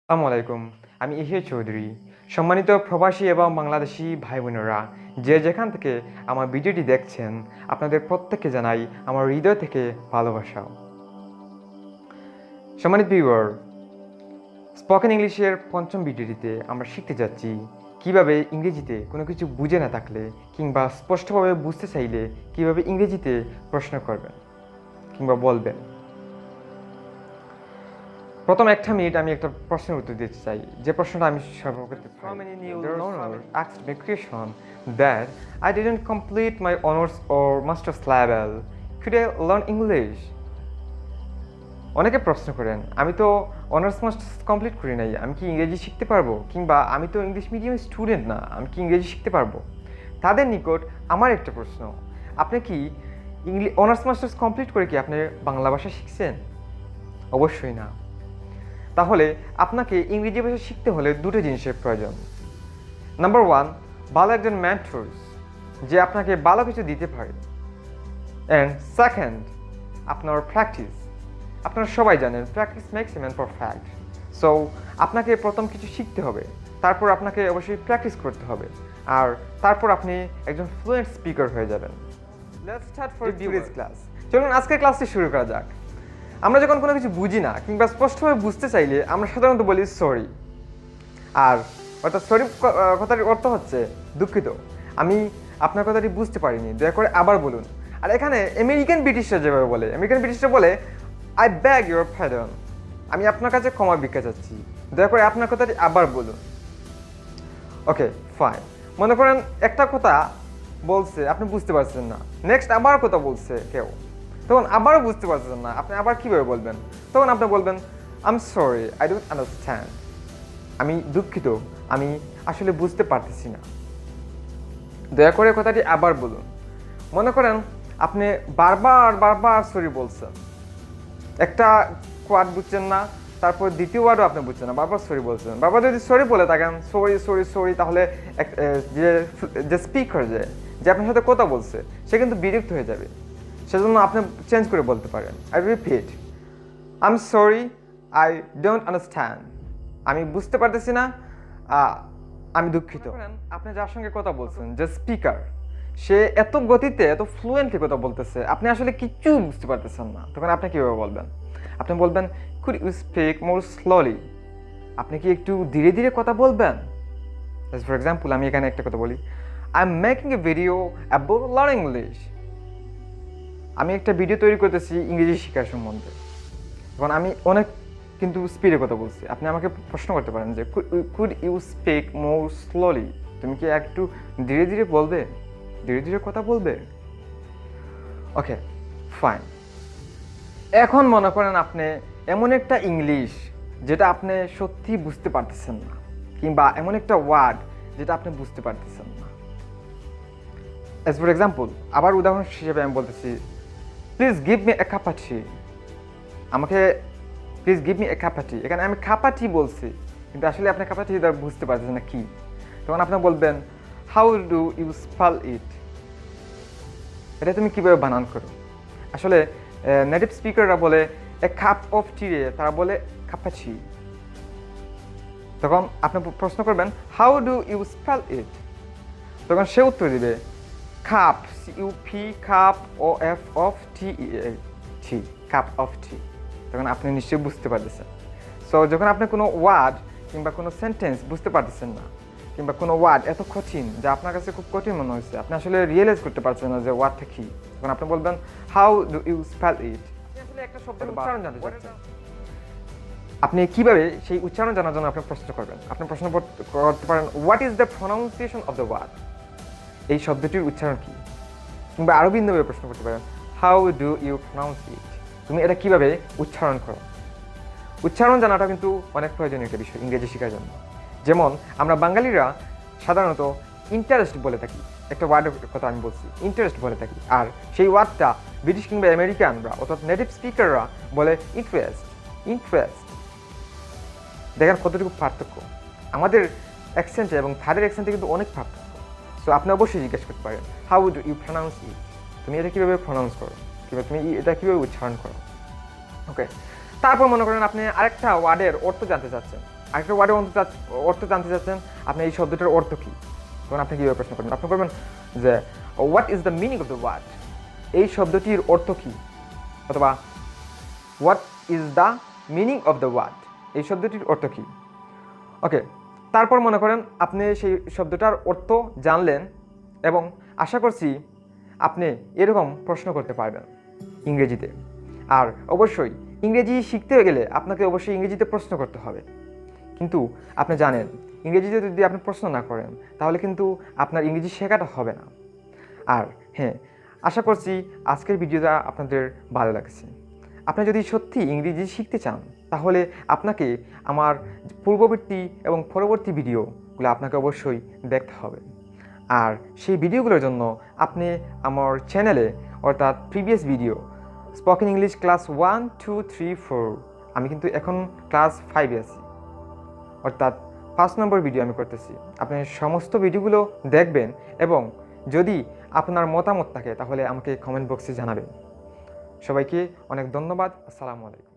আসসালামু আলাইকুম। আমি ইহিয়া চৌধুরী। সম্মানিত প্রবাসী এবং বাংলাদেশি ভাই বোনেরা, যে যেখান থেকে আমার ভিডিওটি দেখছেন, আপনাদের প্রত্যেককে জানাই আমার হৃদয় থেকে ভালোবাসা। সম্মানিত ভিউয়ার, স্পোকেন ইংলিশের পঞ্চম ভিডিওটিতে আমরা শিখতে যাচ্ছি কিভাবে ইংরেজিতে কোনো কিছু বুঝে না থাকলে কিংবা স্পষ্টভাবে বুঝতে চাইলে কিভাবে ইংরেজিতে প্রশ্ন করবেন কিংবা বলবেন। প্রথম একটা মিনিট আমি একটা প্রশ্নের উত্তর দিতে চাই, যে প্রশ্নটা আমি সর্বপ্রথম asked me question that I didn't complete my honors or master's level. Could I learn English? অনেকে প্রশ্ন করেন, আমি তো অনার্স মাস্টার্স কমপ্লিট করি নাই, আমি কি ইংরেজি শিখতে পারবো? কিংবা আমি তো ইংলিশ মিডিয়াম স্টুডেন্ট না, আমি কি ইংরেজি শিখতে পারবো? তাদের নিকট আমার একটা প্রশ্ন, আপনি কি অনার্স মাস্টার্স কমপ্লিট করে কি আপনি বাংলা ভাষা শিখছেন? অবশ্যই না। তাহলে আপনাকে ইংরেজি ভাষা শিখতে হলে দুটো জিনিসের প্রয়োজন। নাম্বার ওয়ান, ভালো একজন মেন্টরস, যে আপনাকে ভালো কিছু দিতে পারে। অ্যান্ড সেকেন্ড, আপনার প্র্যাকটিস। আপনারা সবাই জানেন practice makes a man perfect. So আপনাকে প্রথম কিছু শিখতে হবে, তারপর আপনাকে অবশ্যই প্র্যাকটিস করতে হবে, আর তারপর আপনি একজন ফ্লুয়েন্ট স্পিকার হয়ে যাবেন। Let's start for today's class. চলুন আজকের ক্লাসটি শুরু করা যাক। আমরা যখন কোনো কিছু বুঝি না কিংবা স্পষ্টভাবে বুঝতে চাইলে আমরা সাধারণত বলি সরি। আর অর্থাৎ সরি কথাটির অর্থ হচ্ছে দুঃখিত, আমি আপনার কথাটি বুঝতে পারিনি, দয়া করে আবার বলুন। আর এখানে আমেরিকান ব্রিটিশরা যেভাবে বলে, আমেরিকান ব্রিটিশরা বলে আই ব্যাগ ইউর প্যাডন, আমি আপনার কাছে ক্ষমা ভিক্ষা চাচ্ছি, দয়া করে আপনার কথাটি আবার বলুন। ওকে ফাইন, মনে করেন একটা কথা বলছে আপনি বুঝতে পারছেন না, নেক্সট আবার কথা বলছে কেউ, তখন আবারও বুঝতে পারছেন না, আপনি আবার কীভাবে বলবেন? তখন আপনি বলবেন I am sorry, I don't understand, আমি দুঃখিত, আমি আসলে বুঝতে পারতেছি না, দয়া করে কথাটি আবার বলুন। মনে করেন আপনি বারবার সরি বলছেন, একটা ওয়ার্ড বুঝছেন না, তারপর দ্বিতীয় ওয়ার্ডও আপনি বুঝছেন না, বারবার সরি বলছেন। বারবার যদি সরি বলে থাকেন সরি, তাহলে যে স্পিকার যে আপনার সাথে কথা বলছে সে কিন্তু বিরক্ত হয়ে যাবে। সেজন্য আপনি চেঞ্জ করে বলতে পারেন, I repeat, I am sorry, I don't understand, আমি বুঝতে পারতেছি না, আমি দুঃখিত। আপনি যার সঙ্গে কথা বলছেন, যে স্পিকার, সে এত গতিতে এত ফ্লুয়েন্টলি কথা বলতেছে, আপনি আসলে কিচ্ছু বুঝতে পারতেছেন না, তখন আপনি কীভাবে বলবেন? আপনি বলবেন could you speak more slowly, আপনি কি একটু ধীরে ধীরে কথা বলবেন? ফর এক্সাম্পল, আমি এখানে একটা কথা বলি, I am making A video about learning English, আমি একটা ভিডিও তৈরি করতেছি ইংরেজি শেখার সম্বন্ধে। এখন আমি অনেক কিন্তু স্পিডে কথা বলছি, আপনি আমাকে প্রশ্ন করতে পারেন যে could you speak more slowly, তুমি কি একটু ধীরে ধীরে বলবে, ধীরে ধীরে কথা বলবে? Okay fine. এখন মনে করেন আপনি এমন একটা ইংলিশ যেটা আপনি সত্যি বুঝতে পারতেছেন না, কিংবা এমন একটা ওয়ার্ড যেটা আপনি বুঝতে পারতেছেন না। অ্যাজ ফর এক্সাম্পল, আবার উদাহরণ হিসেবে আমি বলতেছি, please give me a cup of tea, আমাকে please give me a cup of tea, এখানে আমি কাপ অফ টি বলছি, কিন্তু আসলে আপনি কাপ অফ টি বুঝতে পারতেছেন না কি, তখন আপনি বলবেন হাউ ডু ইউ স্পেল ইট, এটা তুমি কীভাবে বানান করো? আসলে নেটিভ স্পিকাররা বলে এ কাপ অফ টি রে, তারা বলে কাপাচি। তখন আপনি প্রশ্ন করবেন how do you spell it, তখন সে উত্তর দিবে cup, C U P, cup O F of T tea, cup of tea. তখন আপনি নিশ্চয়ই বুঝতে পারতেছেন। সো যখন আপনি কোনো ওয়ার্ড কিংবা কোনো সেন্টেন্স বুঝতে পারতেছেন না, কিংবা কোনো ওয়ার্ড এত কঠিন যা আপনার কাছে খুব কঠিন মনে হয়েছে, আপনি আসলে রিয়েলাইজ করতে পারছেন না যে ওয়ার্ডটা কী, তখন আপনি বলবেন হাউ ডু ইউ স্পেল ইট। আসলে একটা শব্দের উচ্চারণ জানতে চাচ্ছেন, আপনি কীভাবে সেই উচ্চারণ জানার জন্য আপনি প্রশ্ন করবেন। আপনি প্রশ্ন করতে পারেন what is the pronunciation of the word, এই শব্দটির উচ্চারণ কী? কিংবা আরও ভিন্নভাবে প্রশ্ন করতে পারেন হাউ ডু ইউ প্রনাউন্স ইট, তুমি এটা কীভাবে উচ্চারণ করো? উচ্চারণ জানাটা কিন্তু অনেক প্রয়োজনীয় একটা বিষয় ইংরেজি শেখার জন্য। যেমন আমরা বাঙালিরা সাধারণত ইন্টারেস্ট বলে থাকি, একটা ওয়ার্ডের কথা আমি বলছি, ইন্টারেস্ট বলে থাকি, আর সেই ওয়ার্ডটা ব্রিটিশ কিংবা আমেরিকানরা অর্থাৎ নেটিভ স্পিকাররা বলে ইন্টারেস্ট। দেখেন কতটুকু পার্থক্য আমাদের অ্যাকসেন্টে এবং তাদের অ্যাকসেন্টে কিন্তু অনেক পার্থক্য। সো আপনি অবশ্যই জিজ্ঞেস করতে পারেন হাউ ডু ইউ প্রনাউন্স ইট, তুমি এটা কীভাবে প্রনাউন্স করো, কিংবা তুমি এটা কীভাবে উচ্চারণ করো। ওকে, তারপর মনে করেন আপনি আরেকটা ওয়ার্ডের অর্থ জানতে চাচ্ছেন, আরেকটা ওয়ার্ডের অর্থ জানতে চাচ্ছেন, আপনি এই শব্দটার অর্থ কী, তখন আপনি কীভাবে প্রশ্ন করবেন? আপনি করবেন যে what is the meaning of the word, এই শব্দটির অর্থ কী, অথবা what is the meaning of the word, এই শব্দটির অর্থ কী। ওকে, তারপর মনে করেন আপনি সেই শব্দটার অর্থ জানলেন এবং আশা করছি আপনি এরকম প্রশ্ন করতে পারবেন ইংরেজিতে। আর অবশ্যই ইংরেজি শিখতে গেলে আপনাকে অবশ্যই ইংরেজিতে প্রশ্ন করতে হবে, কিন্তু আপনি জানেন ইংরেজিতে যদি আপনি প্রশ্ন না করেন তাহলে কিন্তু আপনার ইংরেজি শেখাটা হবে না। আর হ্যাঁ, আশা করছি আজকের ভিডিওটা আপনাদের ভালো লাগছে। আপনি যদি সত্যি ইংরেজি শিখতে চান তাহলে আপনাকে আমার পূর্ববর্তী এবং পরবর্তী ভিডিওগুলো আপনাকে অবশ্যই দেখতে হবে। আর সেই ভিডিওগুলোর জন্য আপনি আমার চ্যানেলে, অর্থাৎ previous video spoken English class 1, 2, 3, 4, আমি কিন্তু এখন ক্লাস 5-এ আছি, অর্থাৎ 5 নম্বর ভিডিও আমি করতেছি। আপনি সমস্ত ভিডিওগুলো দেখবেন এবং যদি আপনার মতামত থাকে তাহলে আমাকে কমেন্ট বক্সে জানাবেন। সবাইকে অনেক ধন্যবাদ। আসসালামু আলাইকুম।